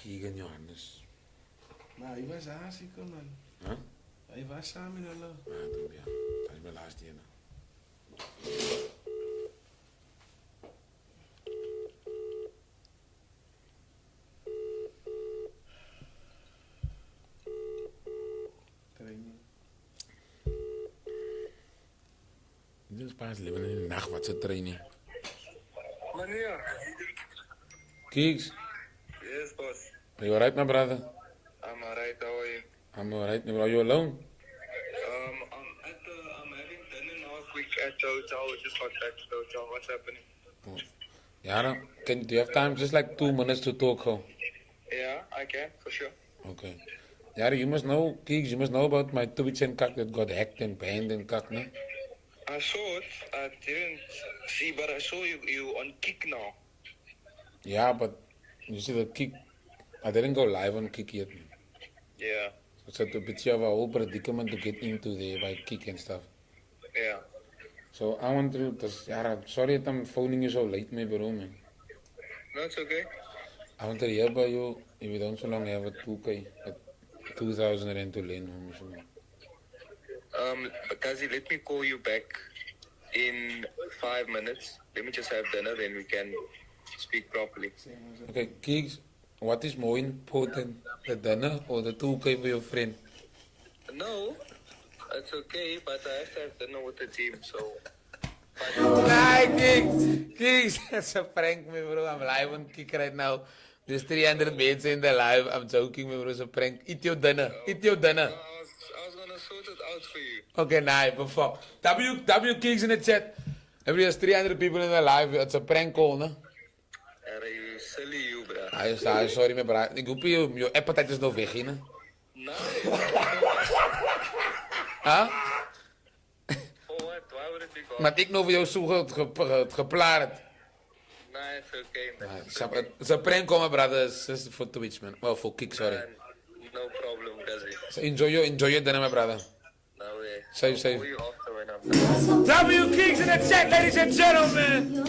Keegan Johannes. Maar hij was hartstikke man. Huh? Hij was samen in hulle. Ja, toen ja. Dat is mijn laatste ene. Training. Dit is pas leven in de nacht, wat ze training. Mania. Keeks, Yes, boss. are you alright, my brother? I'm alright. How are you? I'm alright. Are you alone? I'm having dinner now quick at the hotel. Just got back to the hotel. What's happening? Yeah, no. Do you have time? Just like 2 minutes to talk, ho. Yeah, I can for sure. Okay. Yeah, you must know, Keeks, you must know about my Twitch and Kak that got hacked and banned and Kak, no? I saw it. I didn't see, but I saw you on Kick now. Yeah, but you see the Kik, I didn't go live on Kik yet. Yeah, So it's a bit of a whole predicament to get into there by Kik and stuff. yeah. So I want to, yeah, sorry that I'm phoning you so late, my bro, man. No, it's okay. I want to hear about you if you don't so long have a 2K, a 2,000 rand to lend home. So. Kazi, let me call you back in 5 minutes. Let me just have dinner, then we can speak properly. Okay, Keeks, what is more important, the dinner or the 2K for your friend? No, it's okay, but I have to have dinner with the team, so. Nah, Keeks, that's a prank, my bro. I'm live on Kik right now. There's 300 mates in the live. I'm joking, my bro. It's a prank. Eat your dinner. Eat your dinner. I was gonna sort it out for you. Okay, nah, perform. W Keeks in the chat. There's 300 people in the live. It's a prank call, no? Are you silly, you, bro? Sorry, my bro. Ik hoop je appetite is nog weg, hè? No. Huh? For what? Why would it be gone? Maar ik nog voor jou zo geplaard. Nah, it's okay, man. It's a prank call, my brother. It's for Twitch, man. Well, for Kik, sorry. No problem, Kazi. So enjoy your dinner, my brother. No way. Safe. I'll call you after when I'm done. W Keeks in the chat, ladies and gentlemen.